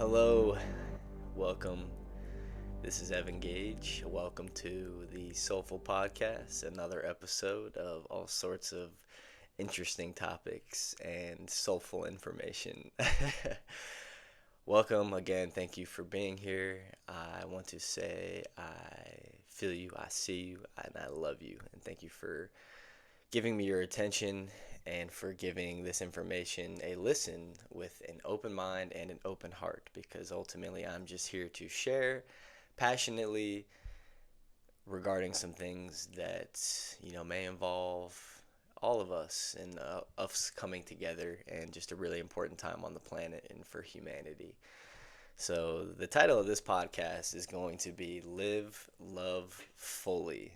Hello, welcome. This is Evan Gage. Welcome to the Soulful Podcast, another episode of all sorts of interesting topics and soulful information. Welcome again. Thank you for being here. I want to say I feel you, I see you, and I love you. And thank you for giving me your attention and for giving this information a listen with an open mind and an open heart, because ultimately I'm just here to share passionately regarding some things that may involve all of us and us coming together and just a really important time on the planet and for humanity. So the title of this podcast is going to be Live, Love, Fully,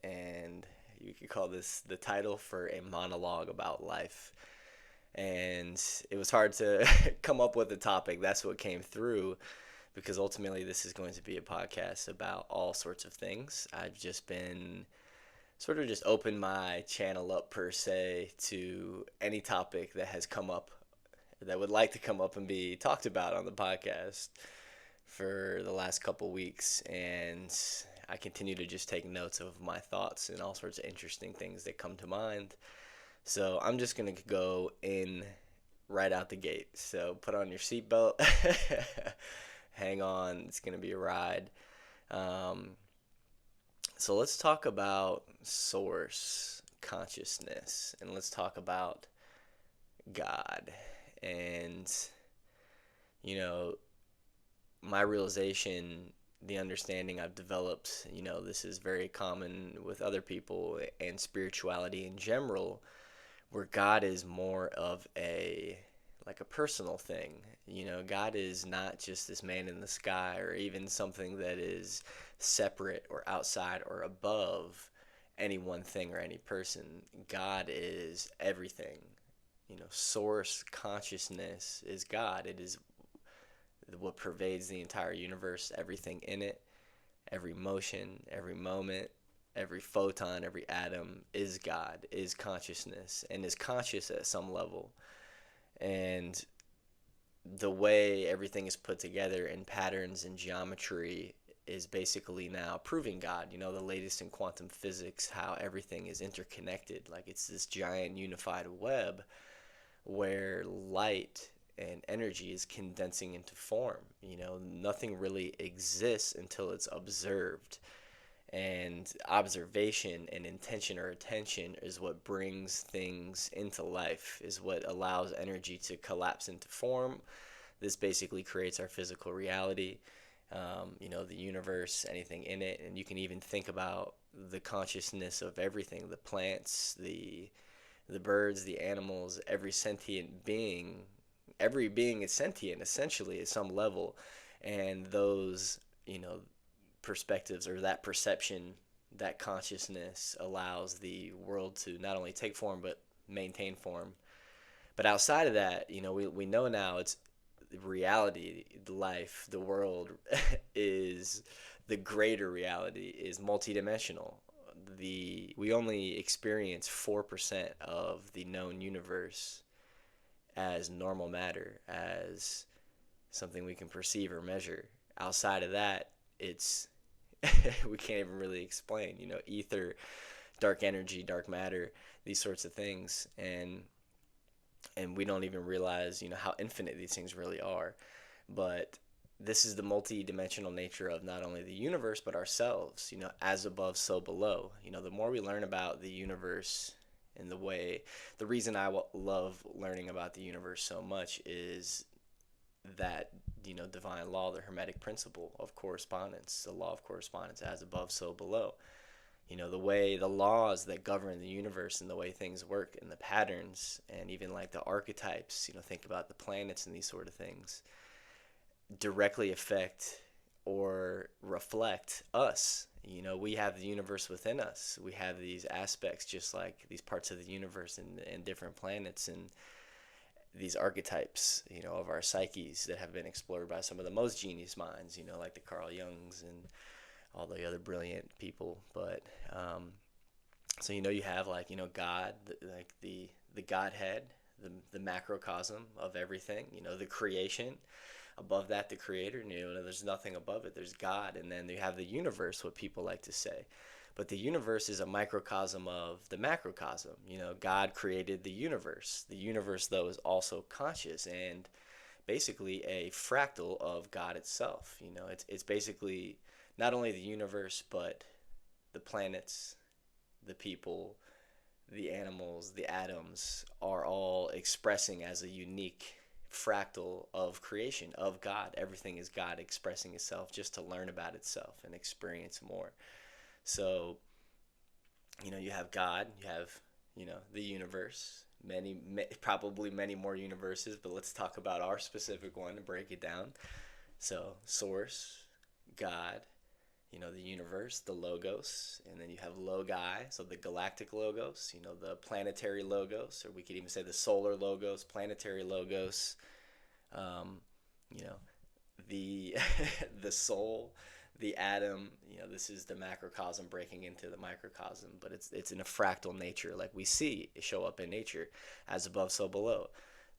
and you could call this the title for a monologue about life. And it was hard to come up with a topic. That's what came through, because ultimately this is going to be a podcast about all sorts of things. I've just been sort of just opened my channel up per se to any topic that has come up, that would like to come up and be talked about on the podcast for the last couple weeks. And I continue to just take notes of my thoughts and all sorts of interesting things that come to mind. So I'm just going to go in right out the gate. So put on your seatbelt. Hang on. It's going to be a ride. So let's talk about source consciousness, and let's talk about God. And, my realization, the understanding I've developed, this is very common with other people and spirituality in general, where God is more of a personal thing. God is not just this man in the sky or even something that is separate or outside or above any one thing or any person. God is everything. Source consciousness is God. It is what pervades the entire universe, everything in it, every motion, every moment, every photon, every atom is God, is consciousness, and is conscious at some level. And the way everything is put together in patterns and geometry is basically now proving God. The latest in quantum physics, how everything is interconnected. Like it's this giant unified web where light and energy is condensing into form. Nothing really exists until it's observed. And observation and intention or attention is what brings things into life, is what allows energy to collapse into form. This basically creates our physical reality, the universe, anything in it. And you can even think about the consciousness of everything, the plants, the birds, the animals, every sentient being. Every being is sentient, essentially, at some level. And those, perspectives, or that perception, that consciousness allows the world to not only take form but maintain form. But outside of that, we know now it's reality, life, the world is the greater reality, is multidimensional. We only experience 4% of the known universe as normal matter, as something we can perceive or measure. Outside of that, it's we can't even really explain, ether, dark energy, dark matter, these sorts of things. And we don't even realize, how infinite these things really are. But this is the multi-dimensional nature of not only the universe, but ourselves, as above, so below. The more we learn about the universe, and the reason I love learning about the universe so much is that, divine law, the Hermetic principle of correspondence, the law of correspondence, as above, so below. The laws that govern the universe and the way things work and the patterns, and even like the archetypes, think about the planets and these sort of things, directly affect or reflect us. We have the universe within us. We have these aspects, just like these parts of the universe and different planets, and these archetypes, of our psyches that have been explored by some of the most genius minds, like the Carl Jungs and all the other brilliant people. But so you have God, like the Godhead, the macrocosm of everything, the creation above that the creator, there's nothing above it, there's God. And then you have the universe, what people like to say. But the universe is a microcosm of the macrocosm. God created the universe. The universe, though, is also conscious and basically a fractal of God itself. It's basically not only the universe, but the planets, the people, the animals, the atoms are all expressing as a unique fractal of creation, of God. Everything is God expressing itself just to learn about itself and experience more. So, you have God, you have, the universe, probably many more universes, but let's talk about our specific one and break it down. So, source, God, the universe, the logos, and then you have logi, so the galactic logos, the planetary logos, or we could even say the solar logos, planetary logos, you know, the the soul, the atom. This is the macrocosm breaking into the microcosm, but it's in a fractal nature, like we see it show up in nature, as above, so below.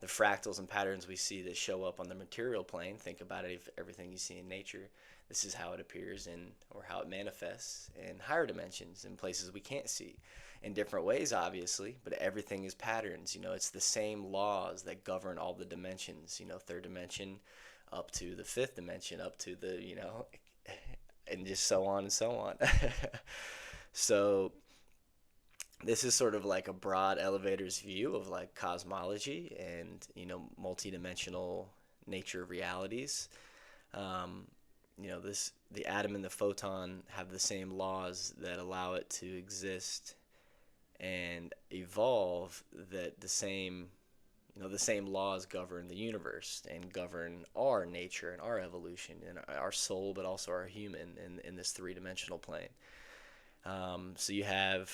The fractals and patterns we see that show up on the material plane. Think about it, if everything you see in nature, this is how it appears in, or how it manifests in higher dimensions, in places we can't see, in different ways, obviously, but everything is patterns. It's the same laws that govern all the dimensions, third dimension up to the fifth dimension, up to the, and just so on and so on. So this is sort of like a broad elevator's view of like cosmology and, multidimensional nature realities. The atom and the photon have the same laws that allow it to exist and evolve, that the same laws govern the universe and govern our nature and our evolution and our soul, but also our human in this three-dimensional plane. So you have,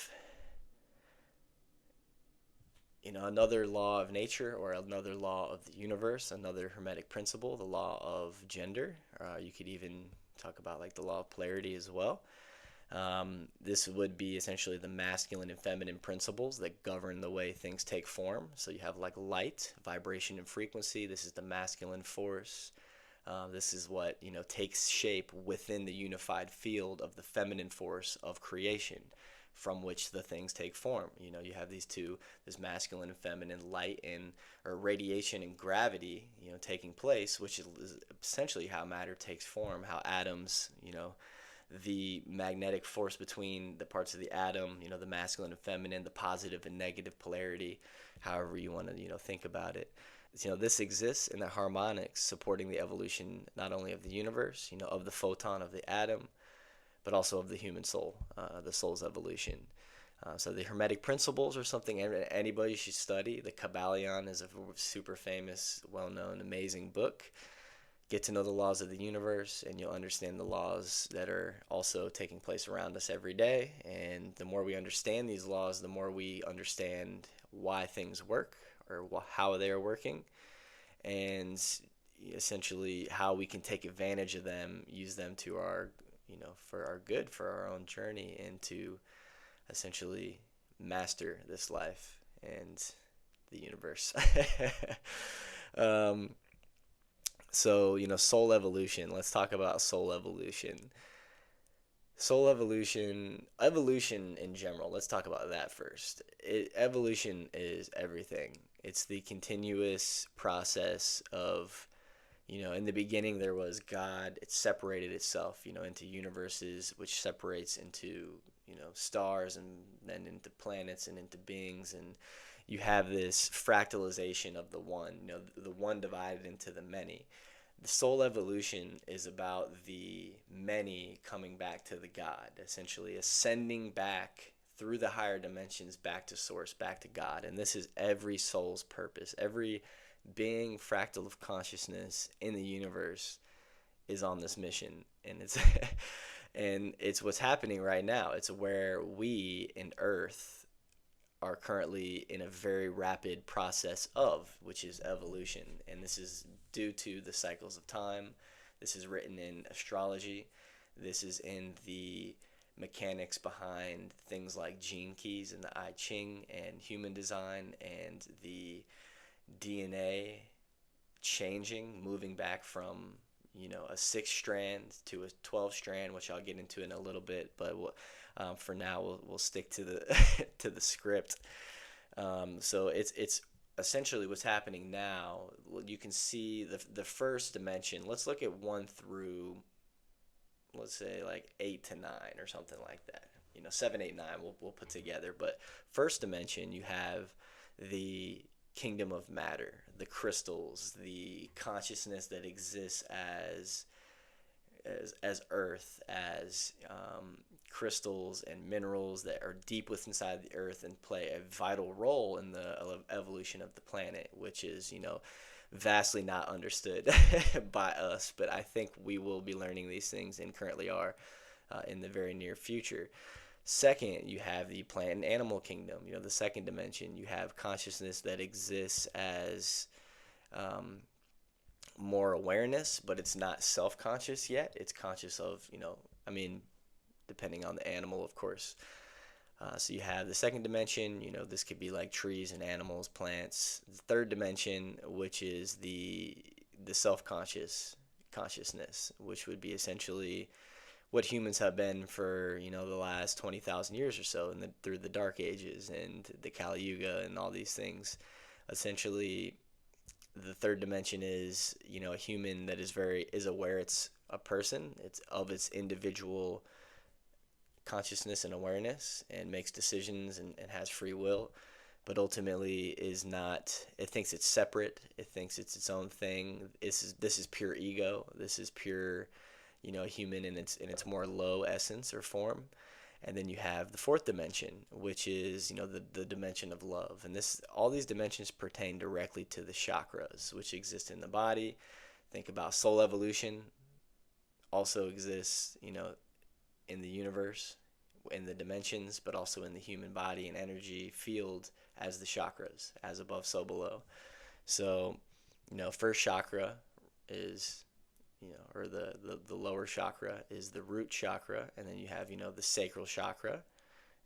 another law of nature, or another law of the universe, another hermetic principle, the law of gender. You could even talk about like the law of polarity as well. This would be essentially the masculine and feminine principles that govern the way things take form. So you have like light, vibration, and frequency. This is the masculine force. This is what, takes shape within the unified field of the feminine force of creation, from which the things take form. You have these two, this masculine and feminine light and, or radiation and gravity, taking place, which is essentially how matter takes form, how atoms, the magnetic force between the parts of the atom, the masculine and feminine, the positive and negative polarity, however you want to, think about it. This exists in the harmonics supporting the evolution not only of the universe, of the photon of the atom, but also of the human soul, the soul's evolution. So the Hermetic principles are something anybody should study. The Kabbalion is a super famous, well-known, amazing book. Get to know the laws of the universe, and you'll understand the laws that are also taking place around us every day. And the more we understand these laws, the more we understand why things work, or how they are working, and essentially how we can take advantage of them, use them to our, for our good, for our own journey, and to essentially master this life and the universe. So, soul evolution. Let's talk about soul evolution. Soul evolution, evolution in general. Let's talk about that first. Evolution is everything. It's the continuous process of, in the beginning there was God. It separated itself, into universes, which separates into, stars, and then into planets and into beings. And you have this fractalization of the one, the one divided into the many. The soul evolution is about the many coming back to the God, essentially ascending back through the higher dimensions back to source, back to God. And this is every soul's purpose. Every being, fractal of consciousness in the universe is on this mission. And it's and it's what's happening right now. It's where we in Earth are currently in a very rapid process of, which is evolution. And this is due to the cycles of time. This is written in astrology. This is in the mechanics behind things like gene keys and the I Ching and human design and the DNA changing, moving back from, a 6 strand to a 12 strand, which I'll get into in a little bit. But for now, we'll stick to the to the script. So it's essentially what's happening now. You can see the first dimension. Let's look at 1 through, let's say, like 8 to 9 or something like that. 7, 8, 9 we'll put together. But first dimension, you have the kingdom of matter, the crystals, the consciousness that exists as earth, as crystals and minerals that are deep within inside the earth and play a vital role in the evolution of the planet, which is, vastly not understood by us. But I think we will be learning these things, and currently are, in the very near future. Second, you have the plant and animal kingdom, the second dimension. You have consciousness that exists as more awareness, but it's not self-conscious yet. It's conscious of, depending on the animal, of course. So you have the second dimension, this could be like trees and animals, plants. The third dimension, which is the self-conscious consciousness, which would be essentially what humans have been for, the last 20,000 years or so, and through the Dark Ages and the Kali Yuga and all these things. Essentially, the third dimension is, a human that is aware it's a person. It's of its individual consciousness and awareness, and makes decisions and has free will, but ultimately is not. It thinks it's separate. It thinks it's its own thing. This is pure ego. This is pure, human in its more low essence or form. And then you have the fourth dimension, which is, the dimension of love. And all these dimensions pertain directly to the chakras, which exist in the body. Think about soul evolution. Also exists, in the universe, in the dimensions, but also in the human body and energy field as the chakras, as above, so below. So, first chakra is, or the lower chakra is the root chakra, and then you have, the sacral chakra,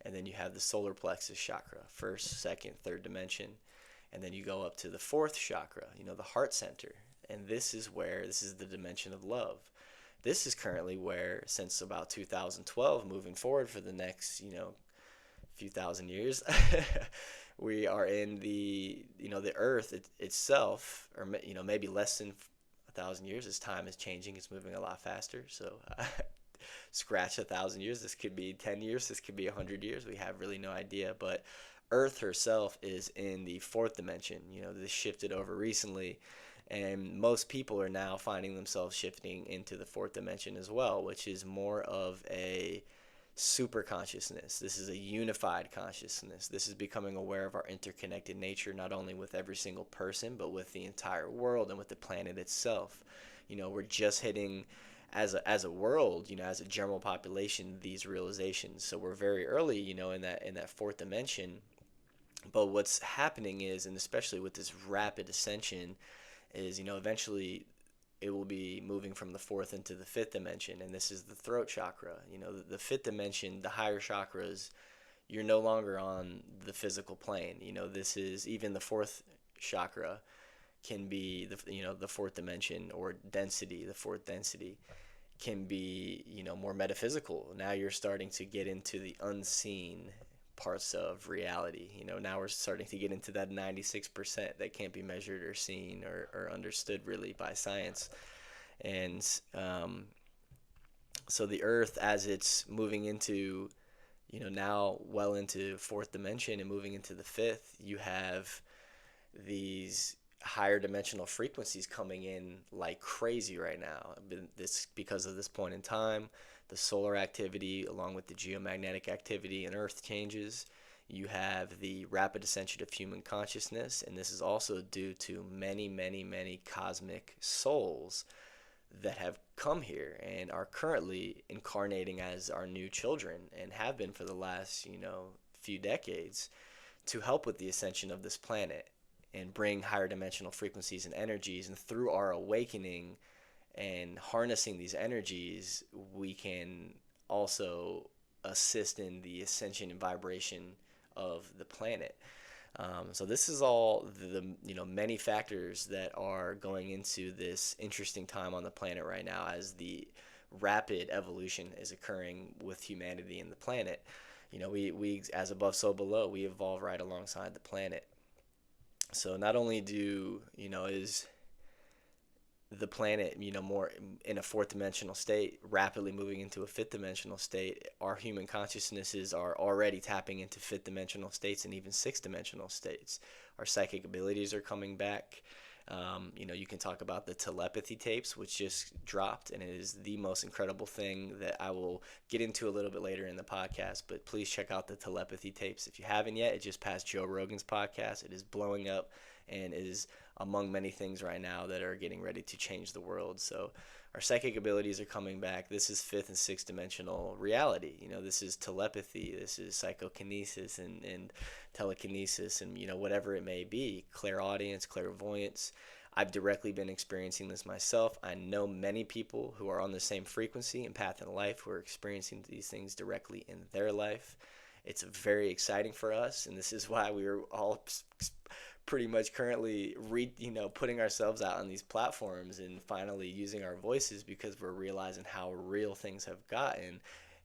and then you have the solar plexus chakra, first, second, third dimension, and then you go up to the fourth chakra, the heart center, and this is the dimension of love. This is currently where, since about 2012, moving forward for the next, few thousand years, we are in the earth itself, or, maybe less than 1,000 years, as time is changing. It's moving a lot faster. So scratch 1,000 years. This could be 10 years. This could be 100 years. We have really no idea. But Earth herself is in the fourth dimension. This shifted over recently. And most people are now finding themselves shifting into the fourth dimension as well, which is more of a super consciousness. This is a unified consciousness. This is becoming aware of our interconnected nature, not only with every single person, but with the entire world and with the planet itself. We're just hitting, as a world, as a general population, these realizations. So we're very early, in that fourth dimension. But what's happening is, and especially with this rapid ascension, is, eventually it will be moving from the fourth into the fifth dimension, and this is the throat chakra. The fifth dimension, the higher chakras, you're no longer on the physical plane. This is, even the fourth chakra can be the fourth dimension, or density. The fourth density can be, more metaphysical. Now you're starting to get into the unseen parts of reality. Now we're starting to get into that 96% that can't be measured or seen or understood really by science. And so the earth, as it's moving into, now well into fourth dimension and moving into the fifth, you have these higher dimensional frequencies coming in like crazy right now. This because of this point in time, the solar activity along with the geomagnetic activity and earth changes. You have the rapid ascension of human consciousness, and this is also due to many, many, many cosmic souls that have come here and are currently incarnating as our new children, and have been for the last, few decades, to help with the ascension of this planet and bring higher dimensional frequencies and energies. And through our awakening and harnessing these energies, we can also assist in the ascension and vibration of the planet. So this is all many factors that are going into this interesting time on the planet right now as the rapid evolution is occurring with humanity and the planet. We as above, so below. We evolve right alongside the planet. So not only is the planet, more in a fourth dimensional state, rapidly moving into a fifth dimensional state, our human consciousnesses are already tapping into fifth dimensional states and even sixth dimensional states. Our psychic abilities are coming back. You can talk about the telepathy tapes, which just dropped, and it is the most incredible thing that I will get into a little bit later in the podcast. But please check out the telepathy tapes if you haven't yet. It just passed Joe Rogan's podcast. It is blowing up and is among many things right now that are getting ready to change the world. So our psychic abilities are coming back. This is fifth and sixth dimensional reality. This is telepathy, this is psychokinesis and telekinesis, and whatever it may be, clairaudience, clairvoyance. I've directly been experiencing this myself. I know many people who are on the same frequency and path in life who are experiencing these things directly in their life. It's very exciting for us, and this is why we are all pretty much currently putting ourselves out on these platforms and finally using our voices, because we're realizing how real things have gotten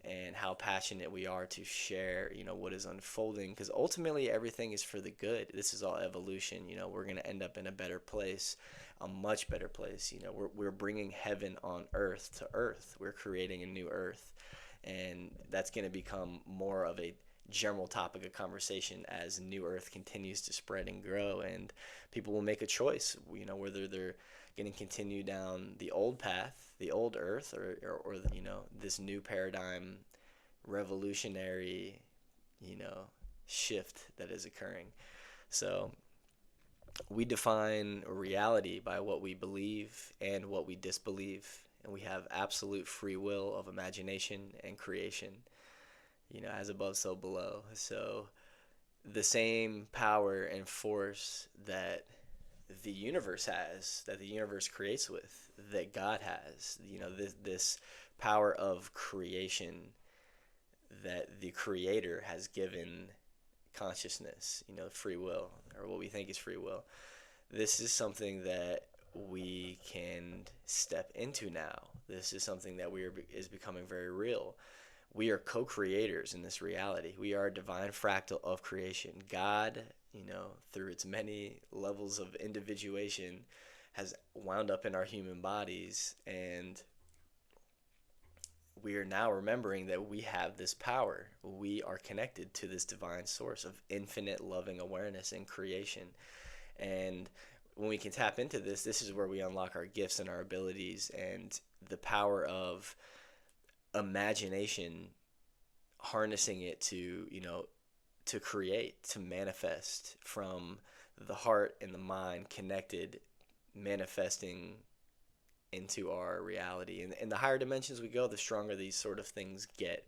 and how passionate we are to share what is unfolding, because ultimately everything is for the good. This is all evolution. We're going to end up in a better place, a much better place. We're bringing heaven on earth to earth. We're creating a new earth, and that's going to become more of a general topic of conversation as New Earth continues to spread and grow, and people will make a choice, whether they're going to continue down the old path, the old Earth, or this new paradigm, revolutionary, shift that is occurring. So we define reality by what we believe and what we disbelieve, and we have absolute free will of imagination and creation. As above, so below. So the same power and force that the universe has, that the universe creates with, that God has, this power of creation that the creator has given consciousness, free will, or what we think is free will. This is something that we can step into now. This is something that is becoming very real. We are co-creators in this reality. We are a divine fractal of creation. God, through its many levels of individuation, has wound up in our human bodies, and we are now remembering that we have this power. We are connected to this divine source of infinite loving awareness and creation. And when we can tap into this is where we unlock our gifts and our abilities and the power of imagination, harnessing it to to create, to manifest from the heart and the mind connected, manifesting into our reality. And the higher dimensions we go, the stronger these sort of things get.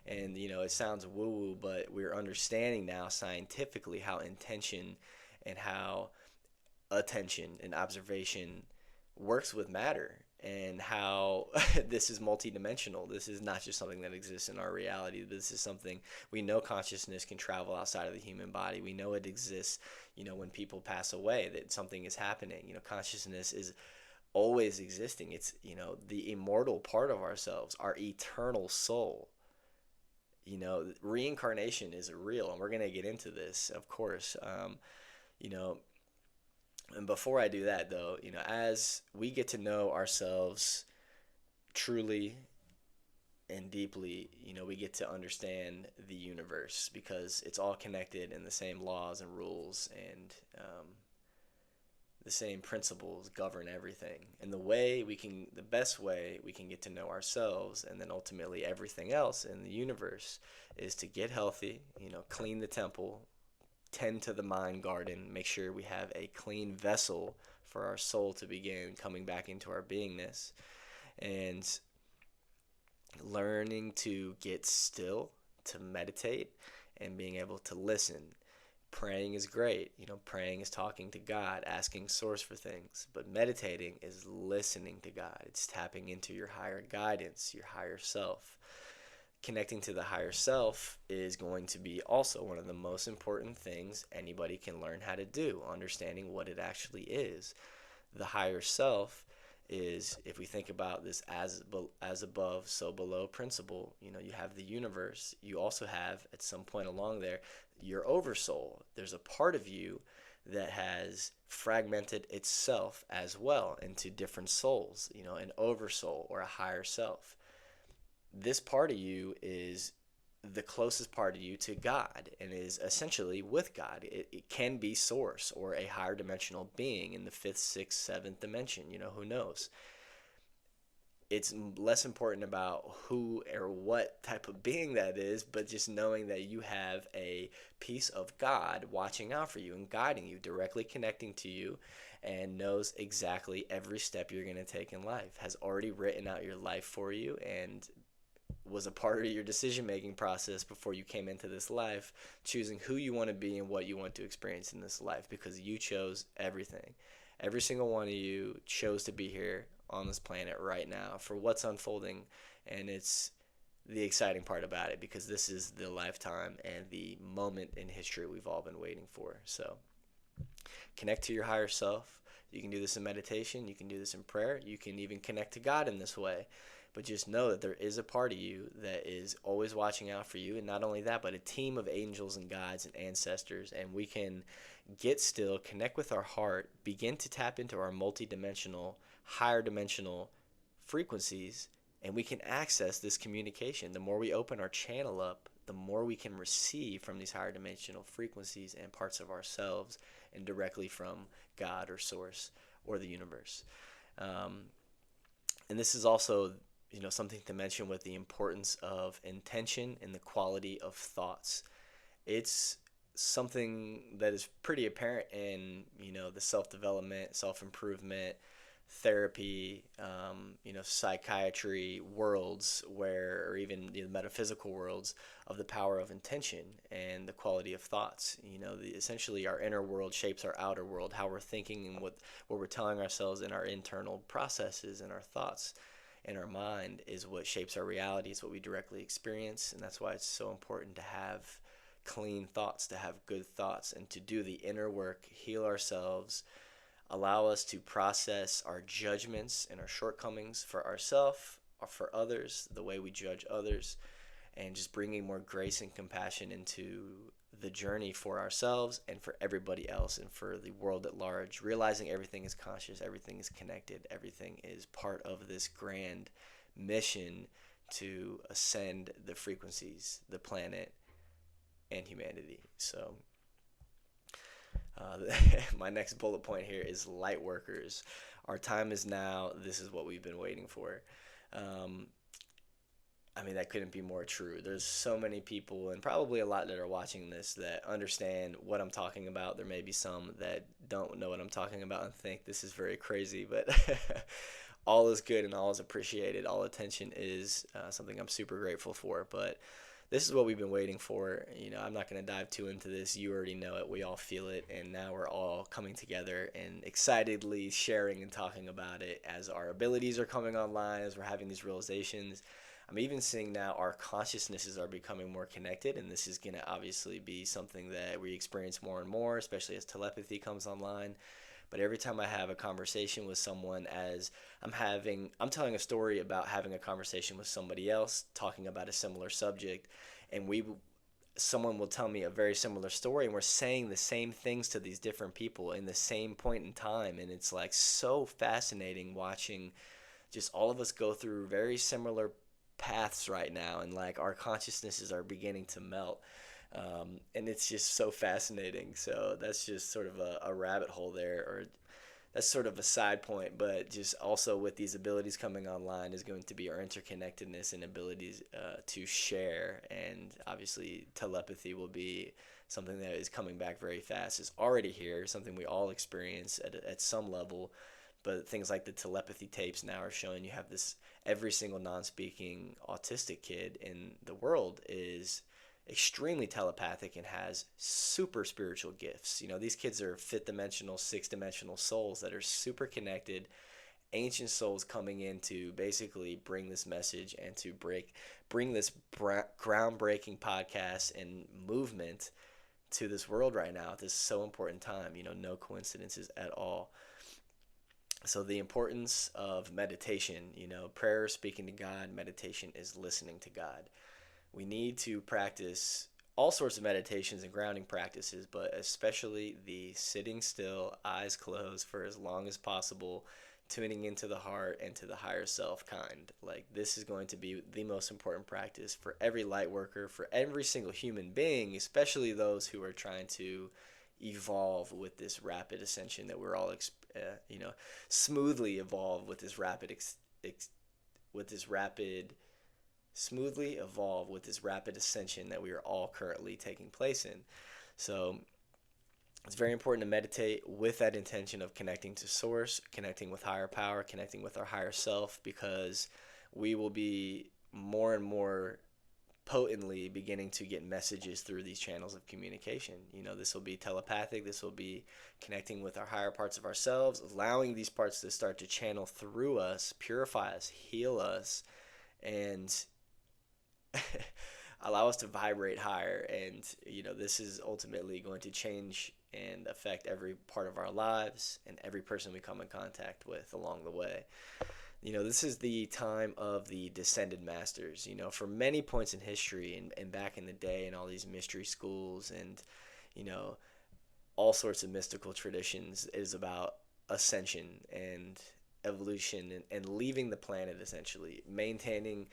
And it sounds woo woo, but we're understanding now scientifically how intention and how attention and observation works with matter, and how this is multidimensional. This is not just something that exists in our reality. This is something we know. Consciousness can travel outside of the human body. We know it exists, when people pass away, that something is happening. Consciousness is always existing. It's, the immortal part of ourselves, our eternal soul. Reincarnation is real, and we're going to get into this, of course. And before I do that, though, as we get to know ourselves truly and deeply, we get to understand the universe, because it's all connected, and the same laws and rules and the same principles govern everything. And the best way we can get to know ourselves, and then ultimately everything else in the universe, is to get healthy, clean the temple, tend to the mind garden, make sure we have a clean vessel for our soul to begin coming back into our beingness, and learning to get still, to meditate, and being able to listen. Praying is great. Praying is talking to God, asking source for things. But meditating is listening to God. It's tapping into your higher guidance, your higher self. connecting to the higher self is going to be also one of the most important things anybody can learn how to do, understanding what it actually is. The higher self is, if we think about this as above so below principle, you have the universe. You also have, at some point along there, your oversoul. There's a part of you that has fragmented itself as well into different souls, an oversoul or a higher self. This part of you is the closest part of you to God and is essentially with God. It can be source or a higher dimensional being in the fifth, sixth, seventh dimension. Who knows? It's less important about who or what type of being that is, but just knowing that you have a piece of God watching out for you and guiding you, directly connecting to you, and knows exactly every step you're going to take in life, has already written out your life for you, and was a part of your decision-making process before you came into this life, choosing who you want to be and what you want to experience in this life, because you chose everything. Every single one of you chose to be here on this planet right now for what's unfolding, and it's the exciting part about it, because this is the lifetime and the moment in history we've all been waiting for. So connect to your higher self. You can do this in meditation, you can do this in prayer, you can even connect to God in this way. But just know that there is a part of you that is always watching out for you. And not only that, but a team of angels and guides and ancestors. And we can get still, connect with our heart, begin to tap into our multidimensional, higher dimensional frequencies, and we can access this communication. The more we open our channel up, the more we can receive from these higher dimensional frequencies and parts of ourselves, and directly from God or source or the universe. And this is also something to mention with the importance of intention and the quality of thoughts. It's something that is pretty apparent in, the self-development, self-improvement, therapy, psychiatry worlds, or even the metaphysical worlds, of the power of intention and the quality of thoughts. Essentially our inner world shapes our outer world. How we're thinking and what we're telling ourselves in our internal processes and our thoughts in our mind is what shapes our reality. It's what we directly experience, and that's why it's so important to have clean thoughts, to have good thoughts, and to do the inner work, heal ourselves, allow us to process our judgments and our shortcomings for ourselves or for others, the way we judge others, and just bringing more grace and compassion into the journey for ourselves and for everybody else and for the world at large, realizing everything is conscious, everything is connected, everything is part of this grand mission to ascend the frequencies, the planet, and humanity. So my next bullet point here is light workers. Our time is now. This is what we've been waiting for. That couldn't be more true. There's so many people, and probably a lot that are watching this, that understand what I'm talking about. There may be some that don't know what I'm talking about and think this is very crazy, but all is good and all is appreciated. All attention is something I'm super grateful for. But this is what we've been waiting for. I'm not going to dive too into this. You already know it. We all feel it. And now we're all coming together and excitedly sharing and talking about it as our abilities are coming online, as we're having these realizations. I'm even seeing now our consciousnesses are becoming more connected, and this is going to obviously be something that we experience more and more, especially as telepathy comes online. But every time I have a conversation with someone, as I'm telling a story about having a conversation with somebody else, talking about a similar subject, and someone will tell me a very similar story, and we're saying the same things to these different people in the same point in time. And it's like so fascinating watching just all of us go through very similar paths right now, and like our consciousnesses are beginning to melt. And it's just so fascinating. So that's just sort of a rabbit hole there, or that's sort of a side point. But just also with these abilities coming online is going to be our interconnectedness and abilities to share. And obviously telepathy will be something that is coming back very fast. It's already here, something we all experience at some level. But things like the telepathy tapes now are showing you have this, every single non-speaking autistic kid in the world is extremely telepathic and has super spiritual gifts. These kids are fifth dimensional, sixth dimensional souls that are super connected ancient souls coming in to basically bring this message and to bring this groundbreaking podcast and movement to this world right now at this so important time. No coincidences at all. So the importance of meditation, prayer, speaking to God, meditation is listening to God. We need to practice all sorts of meditations and grounding practices, but especially the sitting still, eyes closed for as long as possible, tuning into the heart and to the higher self kind. Like, this is going to be the most important practice for every light worker, for every single human being, especially those who are trying to evolve with this rapid ascension that we're all, smoothly evolve with this with this rapid smoothly evolve with this rapid ascension that we are all currently taking place in. So it's very important to meditate with that intention of connecting to source, connecting with higher power, connecting with our higher self, because we will be more and more potently beginning to get messages through these channels of communication. This will be telepathic. This will be connecting with our higher parts of ourselves, allowing these parts to start to channel through us, purify us, heal us, and allow us to vibrate higher. And this is ultimately going to change and affect every part of our lives and every person we come in contact with along the way. This is the time of the descended masters. For many points in history and back in the day, and all these mystery schools and all sorts of mystical traditions, is about ascension and evolution and leaving the planet, essentially maintaining,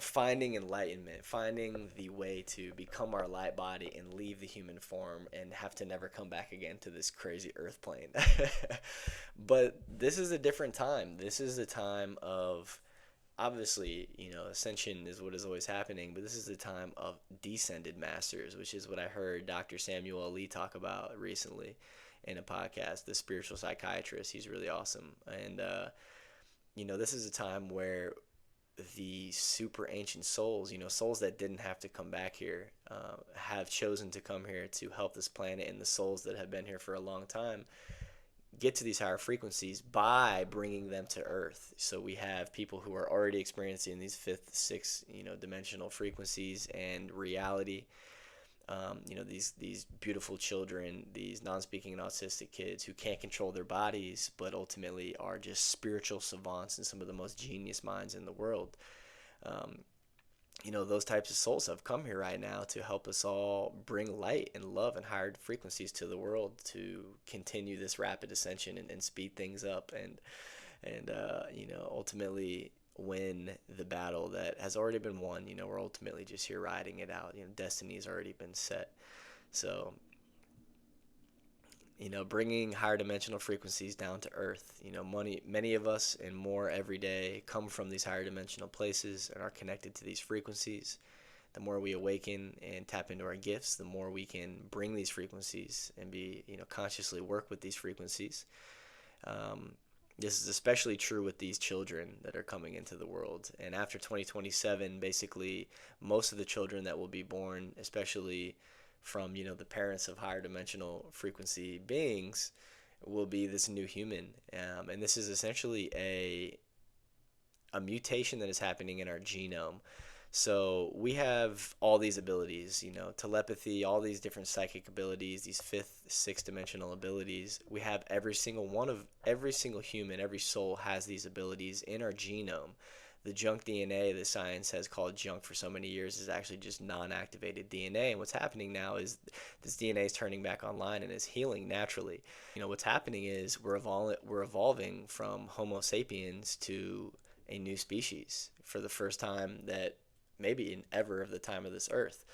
finding enlightenment, finding the way to become our light body and leave the human form and have to never come back again to this crazy earth plane. But this is a different time. This is a time of, obviously, ascension is what is always happening, but this is the time of descended masters, which is what I heard Dr. Samuel Ali talk about recently in a podcast, the spiritual psychiatrist. He's really awesome. And, this is a time where the super ancient souls, souls that didn't have to come back here, have chosen to come here to help this planet, and the souls that have been here for a long time get to these higher frequencies by bringing them to Earth. So we have people who are already experiencing these fifth, sixth, dimensional frequencies and reality. These beautiful children, these non-speaking and autistic kids who can't control their bodies, but ultimately are just spiritual savants and some of the most genius minds in the world. Those types of souls have come here right now to help us all bring light and love and higher frequencies to the world to continue this rapid ascension and speed things up and ultimately win the battle that has already been won. We're ultimately just here riding it out. Destiny's already been set. So, bringing higher dimensional frequencies down to earth. Many of us and more every day come from these higher dimensional places and are connected to these frequencies. The more we awaken and tap into our gifts, the more we can bring these frequencies and be, consciously work with these frequencies. This is especially true with these children that are coming into the world. And after 2027, basically, most of the children that will be born, especially from, the parents of higher dimensional frequency beings, will be this new human. And this is essentially a mutation that is happening in our genome. So we have all these abilities, telepathy, all these different psychic abilities, these fifth, sixth dimensional abilities. We have every single human, every soul has these abilities in our genome. The junk DNA that science has called junk for so many years is actually just non-activated DNA. And what's happening now is this DNA is turning back online and is healing naturally. What's happening is we're evolving from Homo sapiens to a new species for the first time that maybe in ever of the time of this earth.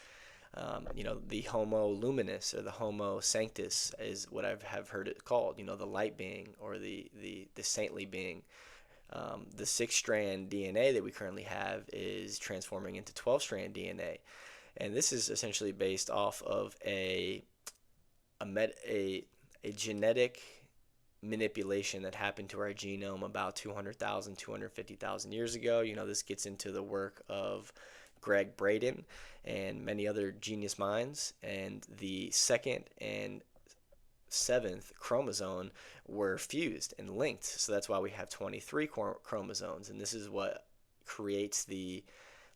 The Homo luminous or the Homo sanctus is what I have heard it called, the light being or the saintly being. The 6-strand DNA that we currently have is transforming into 12-strand DNA. And this is essentially based off of a genetic manipulation that happened to our genome about 200,000, 250,000 years ago. This gets into the work of Greg Braden and many other genius minds. And the second and seventh chromosome were fused and linked. So that's why we have 23 chromosomes. And this is what creates the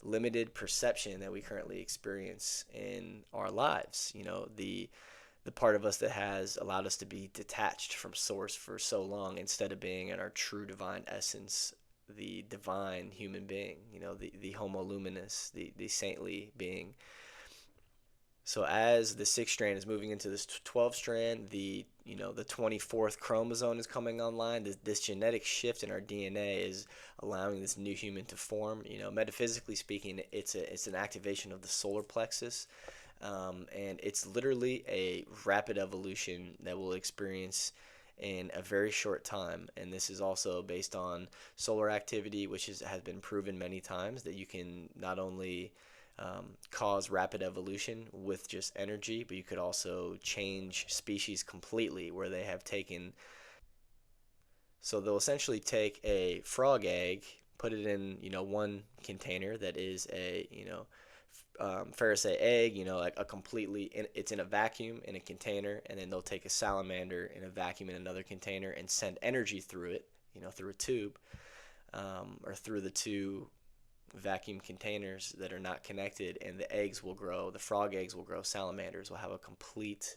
limited perception that we currently experience in our lives. The part of us that has allowed us to be detached from source for so long instead of being in our true divine essence, the divine human being, the homo luminous, the saintly being. So as the sixth strand is moving into this 12th strand, the 24th chromosome is coming online. This genetic shift in our DNA is allowing this new human to form. Metaphysically speaking, it's an activation of the solar plexus, and it's literally a rapid evolution that we'll experience in a very short time. And this is also based on solar activity, which has been proven many times that you can not only cause rapid evolution with just energy, but you could also change species completely where they have taken. So they'll essentially take a frog egg, put it in, one container that is a, Faraday egg, like a completely, it's in a vacuum in a container, and then they'll take a salamander in a vacuum in another container and send energy through it, through a tube, or through the two vacuum containers that are not connected, and the eggs will grow. The frog eggs will grow. Salamanders will have a complete,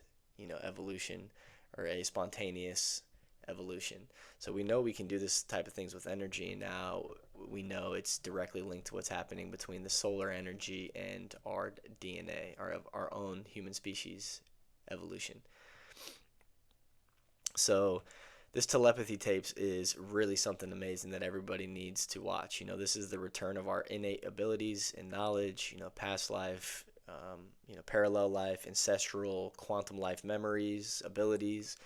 evolution, or a spontaneous evolution. So we know we can do this type of things with energy, and now we know it's directly linked to what's happening between the solar energy and our DNA, our own human species evolution. So this telepathy tapes is really something amazing that everybody needs to watch. This is the return of our innate abilities and knowledge, past life, parallel life, ancestral, quantum life memories, abilities.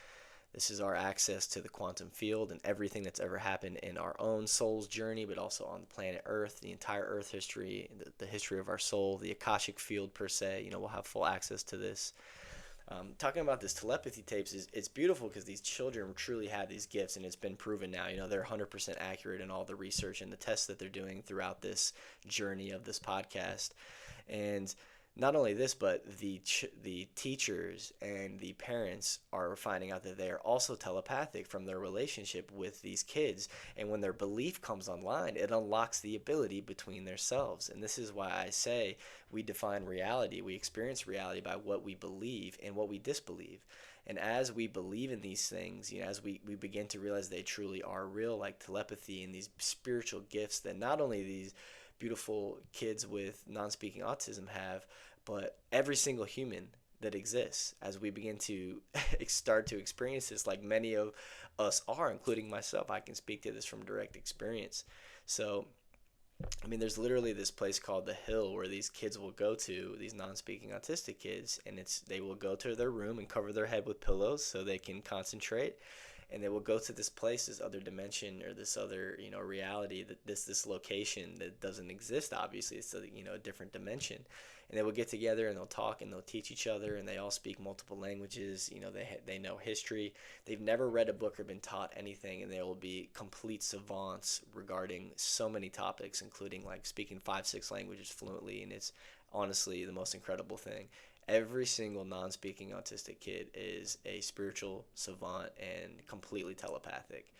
This is our access to the quantum field and everything that's ever happened in our own soul's journey, but also on the planet Earth, the entire Earth history, the history of our soul, the Akashic field per se. We'll have full access to this. Talking about this telepathy tapes, it's beautiful because these children truly have these gifts, and it's been proven now. They're 100% accurate in all the research and the tests that they're doing throughout this journey of this podcast. And not only this, but the teachers and the parents are finding out that they are also telepathic from their relationship with these kids. And when their belief comes online, it unlocks the ability between themselves. And this is why I say we define reality. We experience reality by what we believe and what we disbelieve. And as we believe in these things, as we begin to realize they truly are real, like telepathy and these spiritual gifts that not only these beautiful kids with non-speaking autism have, but every single human that exists, as we begin to start to experience this, like many of us are, including myself. I can speak to this from direct experience. So there's literally this place called the Hill where these kids will go to, these non-speaking autistic kids, and they will go to their room and cover their head with pillows so they can concentrate, and they will go to this place, this other dimension, or this other reality, that this location that doesn't exist. Obviously, it's a different dimension, and they will get together and they'll talk and they'll teach each other, and they all speak multiple languages. They know history. They've never read a book or been taught anything, and they will be complete savants regarding so many topics, including like speaking 5-6 languages fluently, and it's honestly the most incredible thing. Every single non-speaking autistic kid is a spiritual savant and completely telepathic.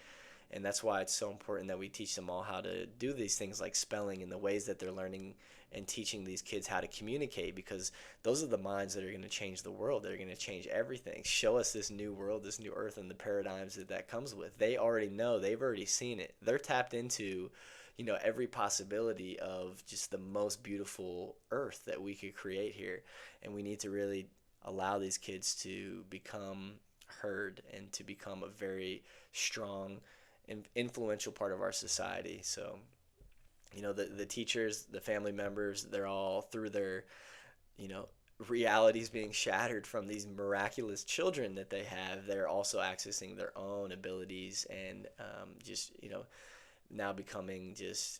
And that's why it's so important that we teach them all how to do these things like spelling and the ways that they're learning and teaching these kids how to communicate, because those are the minds that are going to change the world. They're going to change everything, show us this new world, this new earth, and the paradigms that comes with. They already know. They've already seen it. They're tapped into every possibility of just the most beautiful earth that we could create here. And we need to really allow these kids to become heard and to become a very strong and influential part of our society. So, the teachers, the family members, they're all through their, realities being shattered from these miraculous children that they have. They're also accessing their own abilities and just, now becoming just,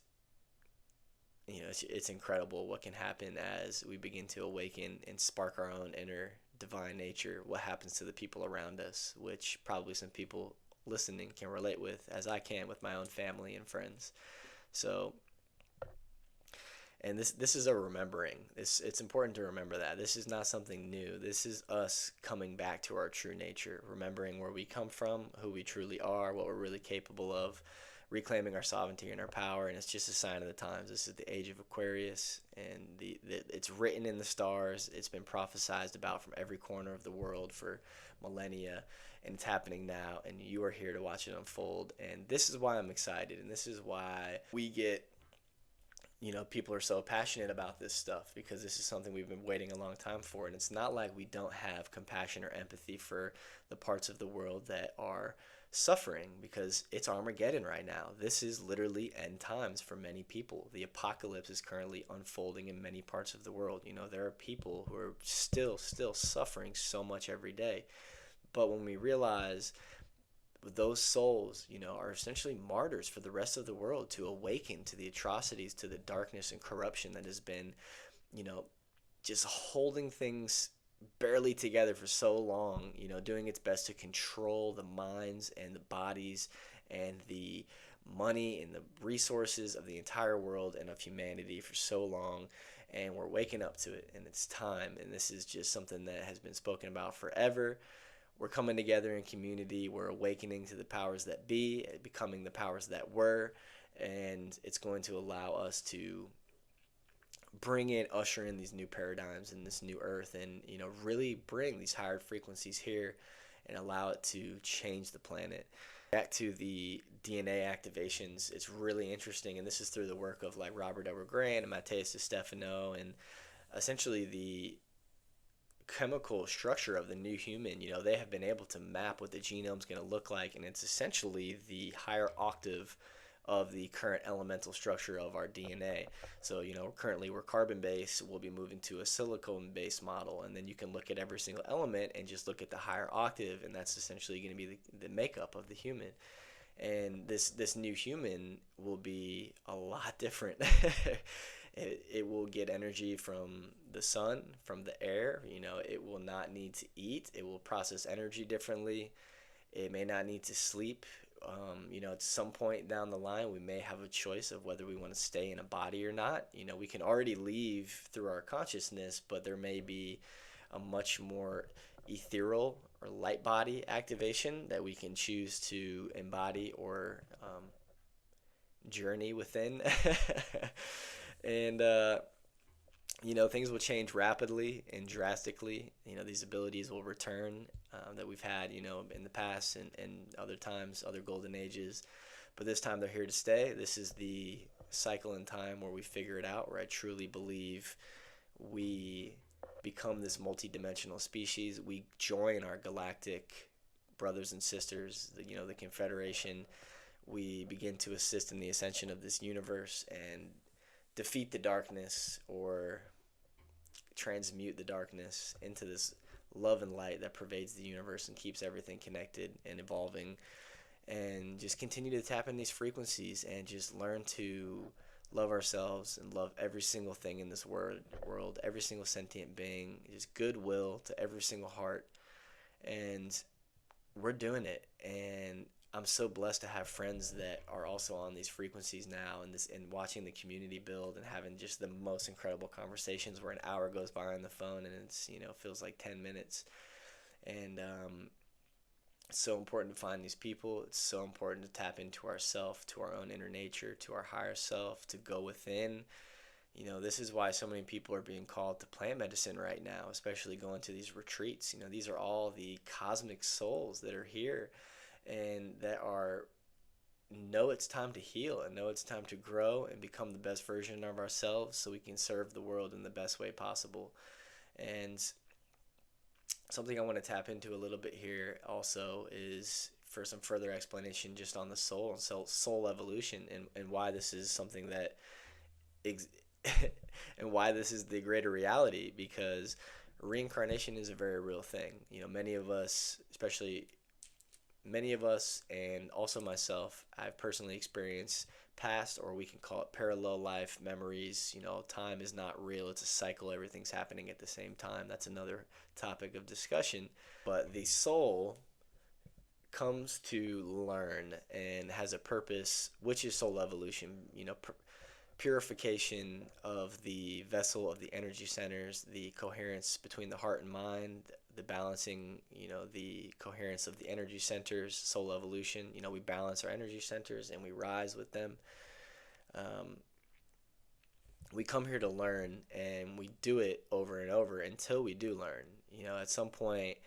it's incredible what can happen as we begin to awaken and spark our own inner divine nature, what happens to the people around us, which probably some people listening can relate with, as I can with my own family and friends. So, And this is a remembering. It's important to remember that this is not something new. This is us coming back to our true nature, remembering where we come from, who we truly are, what we're really capable of, reclaiming our sovereignty and our power. And it's just a sign of the times. This is the age of Aquarius, and it's written in the stars. It's been prophesized about from every corner of the world for millennia, and it's happening now. And you are here to watch it unfold. And this is why I'm excited, and this is why we get, people are so passionate about this stuff, because this is something we've been waiting a long time for. And it's not like we don't have compassion or empathy for the parts of the world that are suffering, because it's Armageddon right now. This is literally end times for many people. The apocalypse is currently unfolding in many parts of the world. There are people who are still suffering so much every day. But when we realize those souls, are essentially martyrs for the rest of the world to awaken to the atrocities, to the darkness and corruption that has been, you know, just holding things barely together for so long, doing its best to control the minds and the bodies and the money and the resources of the entire world and of humanity for so long. And we're waking up to it, and it's time. And this is just something that has been spoken about forever. We're coming together in community. We're awakening to the powers that be, becoming the powers that were, and it's going to allow us to usher in these new paradigms in this new earth, and really bring these higher frequencies here and allow it to change the planet. Back to the DNA activations, it's really interesting, and this is through the work of like Robert Edward Grant and Matthias Stefano, and essentially the chemical structure of the new human. They have been able to map what the genome's going to look like, and it's essentially the higher octave of the current elemental structure of our DNA. So, currently we're carbon based. We'll be moving to a silicone based model, and then you can look at every single element and just look at the higher octave, and that's essentially going to be the makeup of the human. And this new human will be a lot different. It will get energy from the sun, from the air. It will not need to eat. It will process energy differently. It may not need to sleep. At some point down the line, we may have a choice of whether we want to stay in a body or not. We can already leave through our consciousness, but there may be a much more ethereal or light body activation that we can choose to embody or journey within. And things will change rapidly and drastically. These abilities will return that we've had in the past, and other times, other golden ages, but this time they're here to stay. This is the cycle in time where we figure it out, where I truly believe we become this multidimensional species. We join our galactic brothers and sisters, the Confederation. We begin to assist in the ascension of this universe and defeat the darkness, or transmute the darkness into this love and light that pervades the universe and keeps everything connected and evolving. And just continue to tap in these frequencies and just learn to love ourselves and love every single thing in this world, every single sentient being, just goodwill to every single heart. And we're doing it. And I'm so blessed to have friends that are also on these frequencies now, and watching the community build and having just the most incredible conversations where an hour goes by on the phone and it's feels like 10 minutes. And it's so important to find these people. It's so important to tap into ourself, to our own inner nature, to our higher self, to go within. This is why so many people are being called to plant medicine right now, especially going to these retreats. These are all the cosmic souls that are here, and that know it's time to heal, and know it's time to grow and become the best version of ourselves, so we can serve the world in the best way possible. And something I want to tap into a little bit here also is for some further explanation just on the soul and soul evolution, and why this is something that and why this is the greater reality, because reincarnation is a very real thing. Many of us, and also myself, I've personally experienced past, or we can call it parallel life memories. Time is not real. It's a cycle. Everything's happening at the same time. That's another topic of discussion. But the soul comes to learn and has a purpose, which is soul evolution. purification of the vessel of the energy centers, the coherence between the heart and mind, the balancing, the coherence of the energy centers, soul evolution. We balance our energy centers and we rise with them. Um, we come here to learn, and we do it over and over until we do learn. At some point,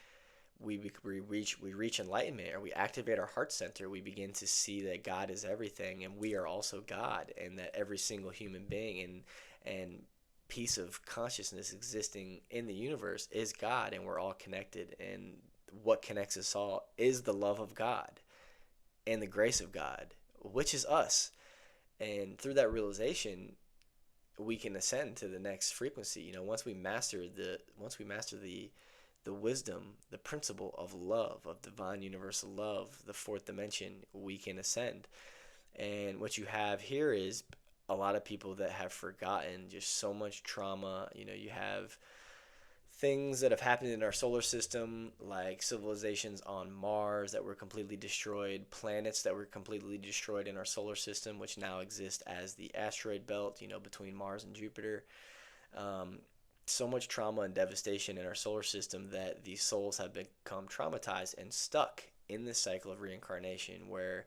we reach enlightenment, or we activate our heart center. We begin to see that God is everything, and we are also God, and that every single human being and piece of consciousness existing in the universe is God, and we're all connected. And what connects us all is the love of God and the grace of God, which is us. And through that realization, we can ascend to the next frequency. Once we master the wisdom, the principle of love, of divine universal love, the fourth dimension, we can ascend. And what you have here is a lot of people that have forgotten just so much trauma. You have things that have happened in our solar system, like civilizations on Mars that were completely destroyed, planets that were completely destroyed in our solar system, which now exist as the asteroid belt, between Mars and Jupiter. So much trauma and devastation in our solar system that these souls have become traumatized and stuck in this cycle of reincarnation, where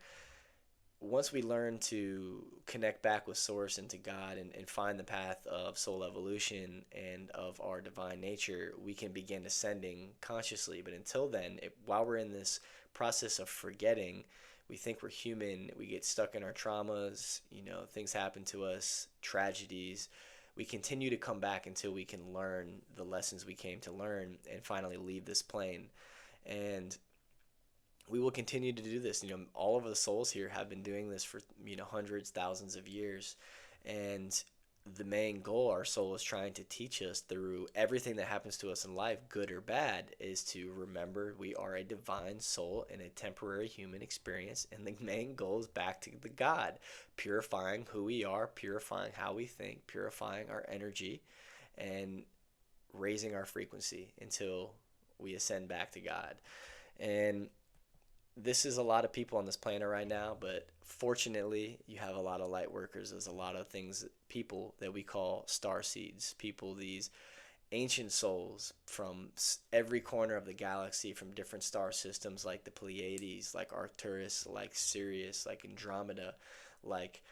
once we learn to connect back with source and to God, and find the path of soul evolution and of our divine nature, we can begin ascending consciously. But until then, while we're in this process of forgetting, we think we're human, we get stuck in our traumas, things happen to us, tragedies. We continue to come back until we can learn the lessons we came to learn and finally leave this plane. And we will continue to do this. All of the souls here have been doing this for, hundreds, thousands of years. And the main goal our soul is trying to teach us through everything that happens to us in life, good or bad, is to remember we are a divine soul in a temporary human experience. And the main goal is back to the God, purifying who we are, purifying how we think, purifying our energy, and raising our frequency until we ascend back to God. And this is a lot of people on this planet right now, but fortunately, you have a lot of light workers. There's a lot of people that we call star seeds, people, these ancient souls from every corner of the galaxy, from different star systems like the Pleiades, like Arcturus, like Sirius, like Andromeda, like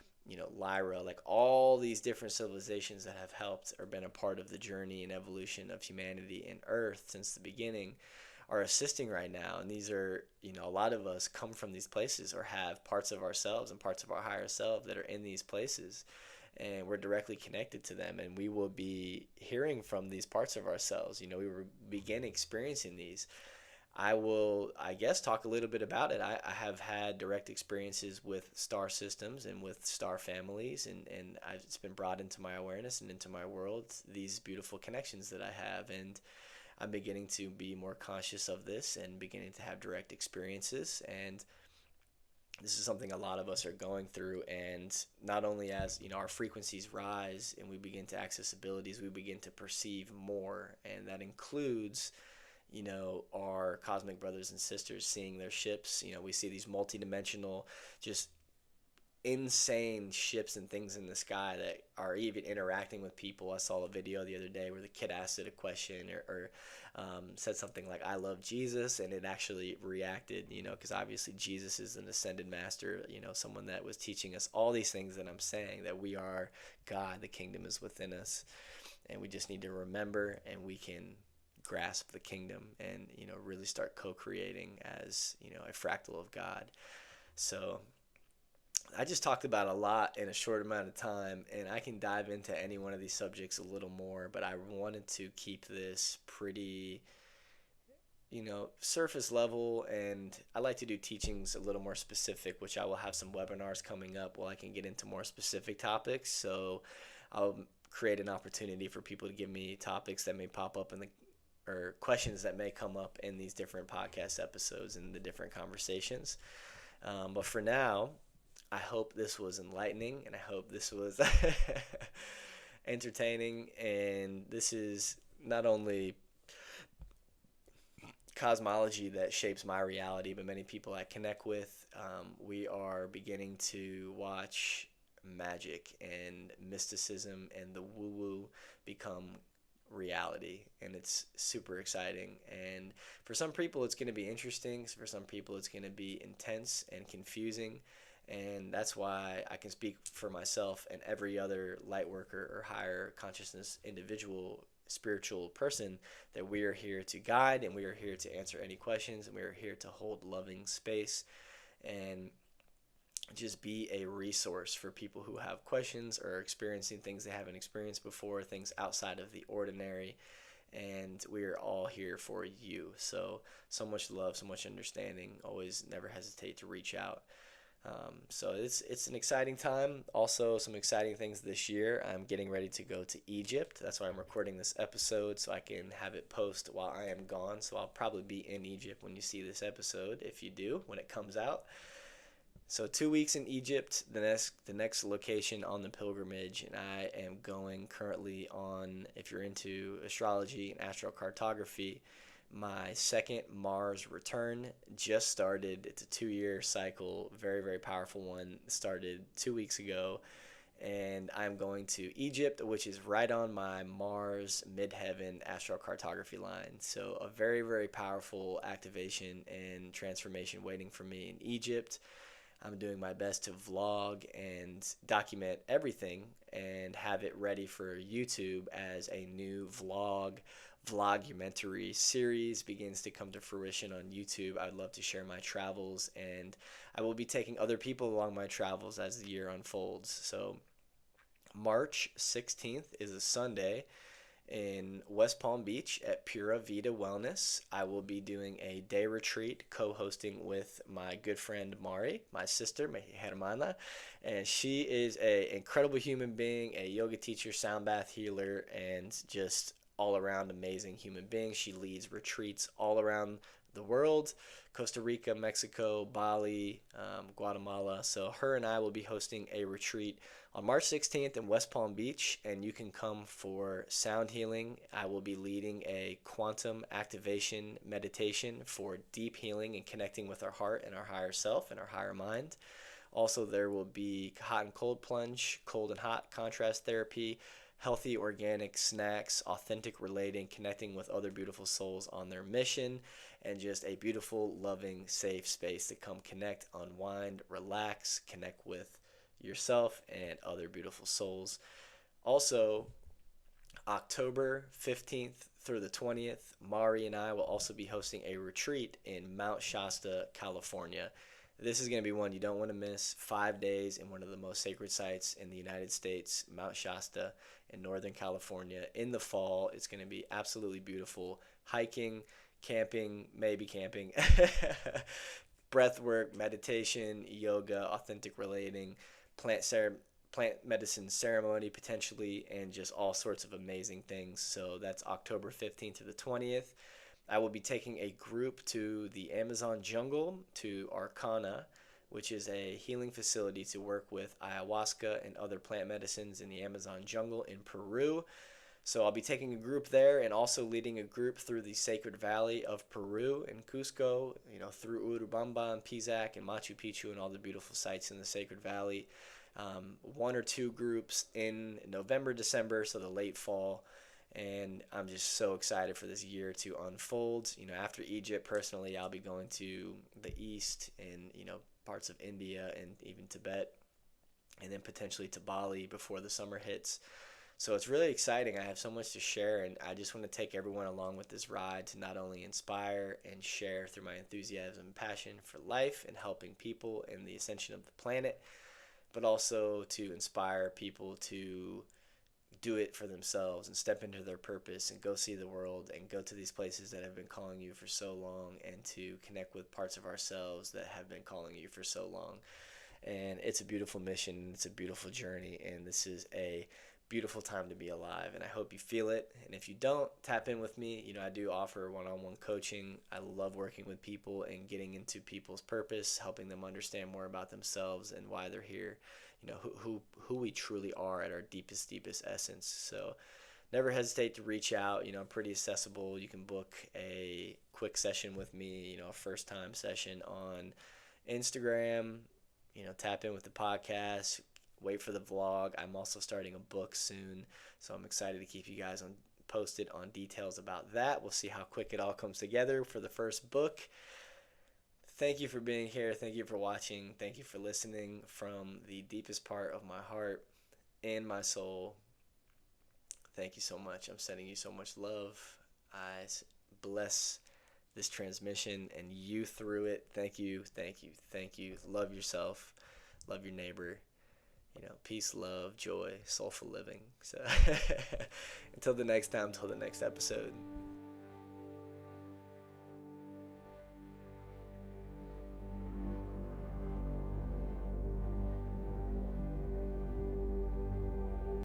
Lyra, like all these different civilizations that have helped or been a part of the journey and evolution of humanity and Earth since the beginning, are assisting right now. And these are, a lot of us come from these places or have parts of ourselves and parts of our higher self that are in these places, and we're directly connected to them, and we will be hearing from these parts of ourselves. We will begin experiencing these. I will, I guess, talk a little bit about it. I have had direct experiences with star systems and with star families, and it's been brought into my awareness and into my world, these beautiful connections that I have. And I'm beginning to be more conscious of this and beginning to have direct experiences. And this is something a lot of us are going through. And not only as, our frequencies rise and we begin to access abilities, we begin to perceive more. And that includes, our cosmic brothers and sisters seeing their ships. We see these multidimensional, just insane ships and things in the sky that are even interacting with people. I saw a video the other day where the kid asked it a question, or said something like, "I love Jesus," and it actually reacted, because obviously Jesus is an ascended master, someone that was teaching us all these things that I'm saying, that we are God, the kingdom is within us, and we just need to remember, and we can grasp the kingdom and, really start co-creating as, a fractal of God. So I just talked about a lot in a short amount of time, and I can dive into any one of these subjects a little more, but I wanted to keep this pretty, surface level, and I like to do teachings a little more specific, which I will have some webinars coming up where I can get into more specific topics. So I'll create an opportunity for people to give me topics that may pop up or questions that may come up in these different podcast episodes and the different conversations. But for now, I hope this was enlightening, and I hope this was entertaining. And this is not only cosmology that shapes my reality, but many people I connect with. We are beginning to watch magic and mysticism and the woo woo become reality, and it's super exciting. And for some people it's going to be interesting, for some people it's going to be intense and confusing, and that's why I can speak for myself and every other light worker or higher consciousness individual spiritual person that we are here to guide, and we are here to answer any questions, and we are here to hold loving space and just be a resource for people who have questions or experiencing things they haven't experienced before, things outside of the ordinary. And we are all here for you. So much love, so much understanding. Always never hesitate to reach out. So it's an exciting time. Also, some exciting things this year. I'm getting ready to go to Egypt. That's why I'm recording this episode, so I can have it post while I am gone. So I'll probably be in Egypt when you see this episode, if you do, when it comes out. So 2 weeks in Egypt, the next location on the pilgrimage, and I am going currently on, if you're into astrology and astrocartography, my second Mars return just started. It's a 2-year cycle, very, very powerful one. Started 2 weeks ago, and I'm going to Egypt, which is right on my Mars midheaven astrocartography line. So a very, very powerful activation and transformation waiting for me in Egypt. I'm doing my best to vlog and document everything and have it ready for YouTube as a new vlogumentary series begins to come to fruition on YouTube. I'd love to share my travels, and I will be taking other people along my travels as the year unfolds. So March 16th is a Sunday in West Palm Beach at Pura Vida Wellness. I will be doing a day retreat co-hosting with my good friend Mari, my sister, my hermana, and she is an incredible human being, a yoga teacher, sound bath healer, and just all around amazing human being. She leads retreats all around the world: Costa Rica, Mexico, Bali, Guatemala. So her and I will be hosting a retreat on March 16th in West Palm Beach, and you can come for sound healing. I will be leading a quantum activation meditation for deep healing and connecting with our heart and our higher self and our higher mind. Also, there will be hot and cold plunge, cold and hot contrast therapy, healthy organic snacks, authentic relating, connecting with other beautiful souls on their mission, and just a beautiful, loving, safe space to come connect, unwind, relax, connect with yourself and other beautiful souls. Also, October 15th through the 20th, Mari and I will also be hosting a retreat in Mount Shasta, California. This is going to be one you don't want to miss. 5 days in one of the most sacred sites in the United States, Mount Shasta in Northern California. In the fall, it's going to be absolutely beautiful. Hiking, camping, maybe camping, breath work, meditation, yoga, authentic relating, plant medicine ceremony potentially, and just all sorts of amazing things. So that's October 15th to the 20th. I will be taking a group to the Amazon jungle, to Arcana, which is a healing facility to work with ayahuasca and other plant medicines in the Amazon jungle in Peru. So I'll be taking a group there and also leading a group through the Sacred Valley of Peru in Cusco, through Urubamba and Pisac and Machu Picchu and all the beautiful sites in the Sacred Valley. 1 or 2 groups in November, December, so the late fall. And I'm just so excited for this year to unfold. After Egypt, personally, I'll be going to the East and, parts of India and even Tibet, and then potentially to Bali before the summer hits. So it's really exciting. I have so much to share, and I just want to take everyone along with this ride to not only inspire and share through my enthusiasm and passion for life and helping people and the ascension of the planet, but also to inspire people to do it for themselves and step into their purpose and go see the world and go to these places that have been calling you for so long, and to connect with parts of ourselves that have been calling you for so long. And it's a beautiful mission. It's a beautiful journey, and this is a beautiful time to be alive, and I hope you feel it. And if you don't, tap in with me. I do offer one-on-one coaching. I love working with people and getting into people's purpose, helping them understand more about themselves and why they're here, who we truly are at our deepest essence. So never hesitate to reach out. I'm pretty accessible. You can book a quick session with me, a first time session on Instagram. Tap in with the podcast. Wait for the vlog. I'm also starting a book soon, so I'm excited to keep you guys posted on details about that. We'll see how quick it all comes together for the first book. Thank you for being here. Thank you for watching. Thank you for listening from the deepest part of my heart and my soul. Thank you so much. I'm sending you so much love. I bless this transmission and you through it. Thank you, thank you, thank you. Love yourself, love your neighbor. Peace, love, joy, soulful living. So until the next time, until the next episode.